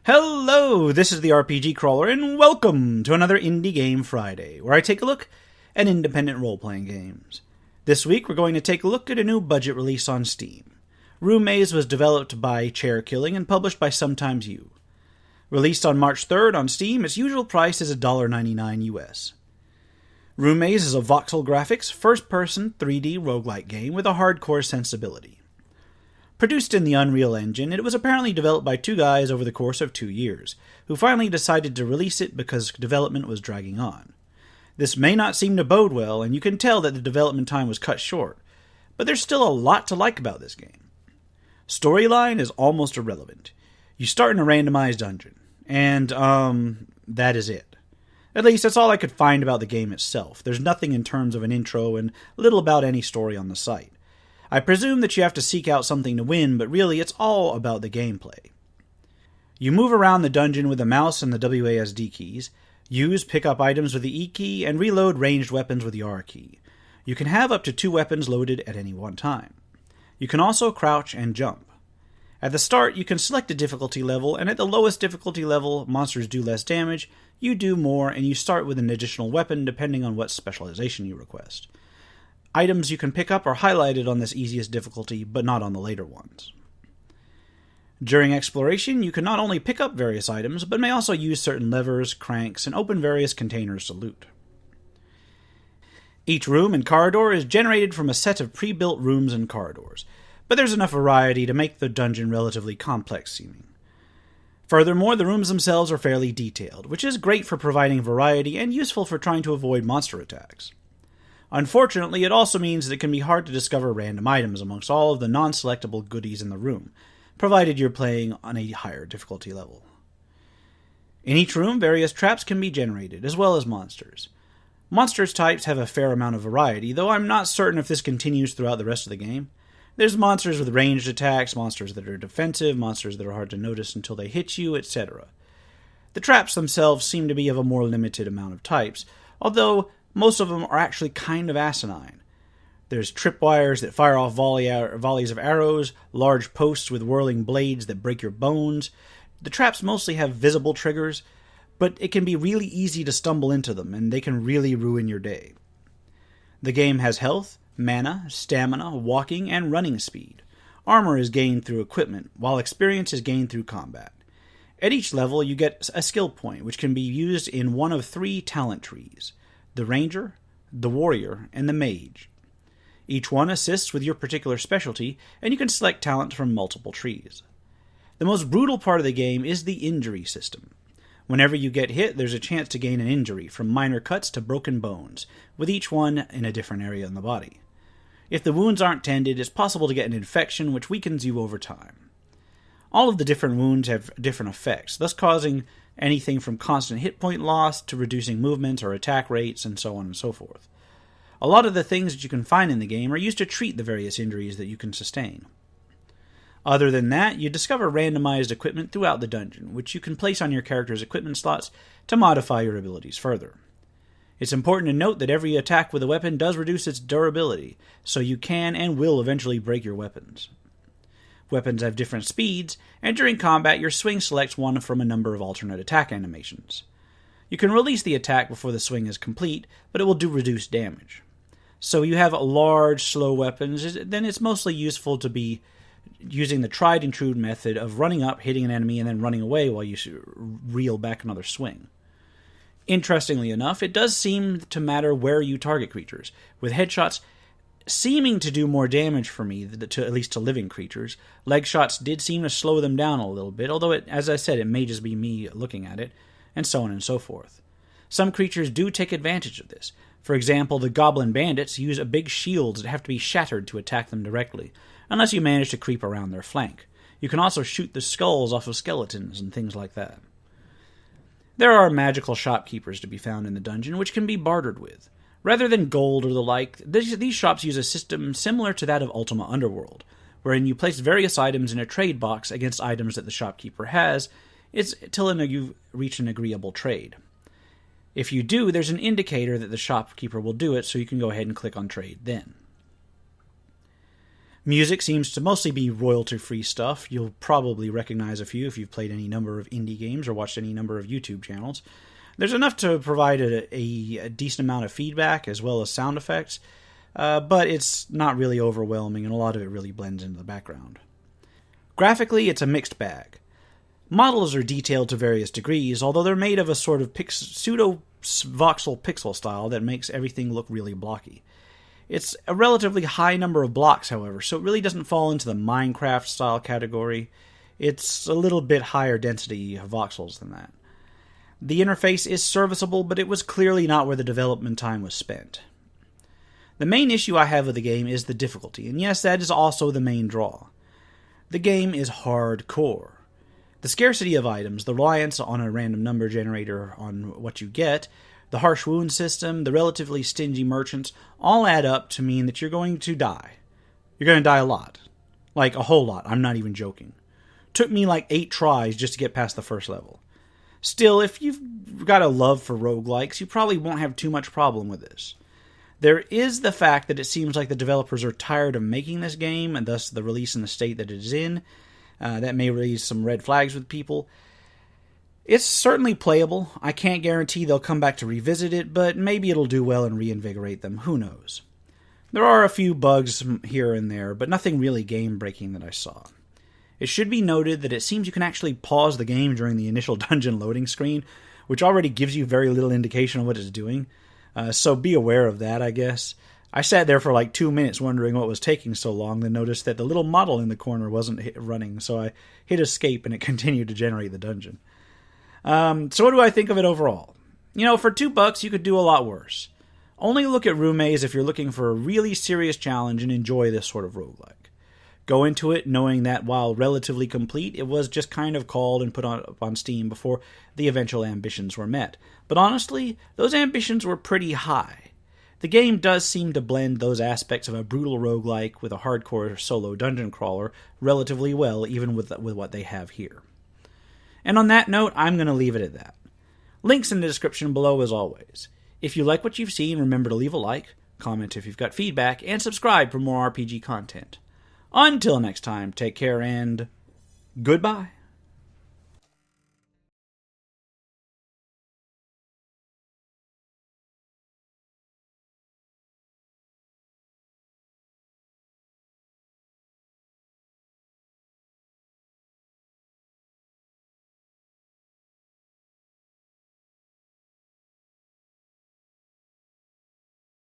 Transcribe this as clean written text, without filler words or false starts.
Hello, this is the RPG Crawler, and welcome to another Indie Game Friday, where I take a look at independent role-playing games. This week, we're going to take a look at a new budget release on Steam. rooMaze was developed by Chair Killing and published by Sometimes You. Released on March 3rd on Steam, its usual price is $1.99 US. rooMaze is a voxel graphics, first-person 3D roguelike game with a hardcore sensibility. Produced in the Unreal Engine, it was apparently developed by two guys over the course of 2 years, who finally decided to release it because development was dragging on. This may not seem to bode well, and you can tell that the development time was cut short, but there's still a lot to like about this game. Storyline is almost irrelevant. You start in a randomized dungeon, and, that is it. At least, that's all I could find about the game itself. There's nothing in terms of an intro, and little about any story on the site. I presume that you have to seek out something to win, but really it's all about the gameplay. You move around the dungeon with the mouse and the WASD keys, pick up items with the E key, and reload ranged weapons with the R key. You can have up to 2 weapons loaded at any one time. You can also crouch and jump. At the start, you can select a difficulty level, and at the lowest difficulty level, monsters do less damage, you do more, and you start with an additional weapon depending on what specialization you request. Items you can pick up are highlighted on this easiest difficulty, but not on the later ones. During exploration, you can not only pick up various items, but may also use certain levers, cranks, and open various containers to loot. Each room and corridor is generated from a set of pre-built rooms and corridors, but there's enough variety to make the dungeon relatively complex seeming. Furthermore, the rooms themselves are fairly detailed, which is great for providing variety and useful for trying to avoid monster attacks. Unfortunately, it also means that it can be hard to discover random items amongst all of the non-selectable goodies in the room, provided you're playing on a higher difficulty level. In each room, various traps can be generated, as well as monsters. Monsters types have a fair amount of variety, though I'm not certain if this continues throughout the rest of the game. There's monsters with ranged attacks, monsters that are defensive, monsters that are hard to notice until they hit you, etc. The traps themselves seem to be of a more limited amount of types, although most of them are actually kind of asinine. There's tripwires that fire off volleys of arrows, large posts with whirling blades that break your bones. The traps mostly have visible triggers, but it can be really easy to stumble into them, and they can really ruin your day. The game has health, mana, stamina, walking, and running speed. Armor is gained through equipment, while experience is gained through combat. At each level, you get a skill point, which can be used in one of 3 talent trees: the Ranger, the Warrior, and the Mage. Each one assists with your particular specialty, and you can select talent from multiple trees. The most brutal part of the game is the injury system. Whenever you get hit, there's a chance to gain an injury, from minor cuts to broken bones, with each one in a different area in the body. If the wounds aren't tended, it's possible to get an infection which weakens you over time. All of the different wounds have different effects, thus causing anything from constant hit point loss to reducing movement or attack rates, and so on and so forth. A lot of the things that you can find in the game are used to treat the various injuries that you can sustain. Other than that, you discover randomized equipment throughout the dungeon, which you can place on your character's equipment slots to modify your abilities further. It's important to note that every attack with a weapon does reduce its durability, so you can and will eventually break your weapons. Weapons have different speeds, and during combat your swing selects one from a number of alternate attack animations. You can release the attack before the swing is complete, but it will do reduced damage. So you have large, slow weapons, then it's mostly useful to be using the tried and true method of running up, hitting an enemy, and then running away while you reel back another swing. Interestingly enough, it does seem to matter where you target creatures, with headshots seeming to do more damage for me, at least to living creatures. Leg shots did seem to slow them down a little bit, although, as I said, it may just be me looking at it, and so on and so forth. Some creatures do take advantage of this. For example, the goblin bandits use a big shields that have to be shattered to attack them directly, unless you manage to creep around their flank. You can also shoot the skulls off of skeletons and things like that. There are magical shopkeepers to be found in the dungeon, which can be bartered with. Rather than gold or the like, these shops use a system similar to that of Ultima Underworld, wherein you place various items in a trade box against items that the shopkeeper has, till you reach an agreeable trade. If you do, there's an indicator that the shopkeeper will do it, so you can go ahead and click on trade then. Music seems to mostly be royalty-free stuff. You'll probably recognize a few if you've played any number of indie games or watched any number of YouTube channels. There's enough to provide a decent amount of feedback as well as sound effects, but it's not really overwhelming, and a lot of it really blends into the background. Graphically, it's a mixed bag. Models are detailed to various degrees, although they're made of a sort of pseudo-voxel pixel style that makes everything look really blocky. It's a relatively high number of blocks, however, so it really doesn't fall into the Minecraft-style category. It's a little bit higher density voxels than that. The interface is serviceable, but it was clearly not where the development time was spent. The main issue I have with the game is the difficulty, and yes, that is also the main draw. The game is hardcore. The scarcity of items, the reliance on a random number generator on what you get, the harsh wound system, the relatively stingy merchants, all add up to mean that you're going to die. You're going to die a lot. Like, a whole lot. I'm not even joking. Took me like 8 tries just to get past the first level. Still, if you've got a love for roguelikes, you probably won't have too much problem with this. There is the fact that it seems like the developers are tired of making this game, and thus the release in the state that it is in. That may raise some red flags with people. It's certainly playable. I can't guarantee they'll come back to revisit it, but maybe it'll do well and reinvigorate them. Who knows? There are a few bugs here and there, but nothing really game-breaking that I saw. It should be noted that it seems you can actually pause the game during the initial dungeon loading screen, which already gives you very little indication of what it's doing. So be aware of that, I guess. I sat there for like 2 minutes wondering what was taking so long, then noticed that the little model in the corner wasn't running, so I hit escape and it continued to generate the dungeon. So what do I think of it overall? You know, for $2 you could do a lot worse. Only look at rooMaze if you're looking for a really serious challenge and enjoy this sort of roguelike. Go into it knowing that while relatively complete, it was just kind of called and put up on Steam before the eventual ambitions were met. But honestly, those ambitions were pretty high. The game does seem to blend those aspects of a brutal roguelike with a hardcore solo dungeon crawler relatively well, even with what they have here. And on that note, I'm going to leave it at that. Links in the description below as always. If you like what you've seen, remember to leave a like, comment if you've got feedback, and subscribe for more RPG content. Until next time, take care and goodbye.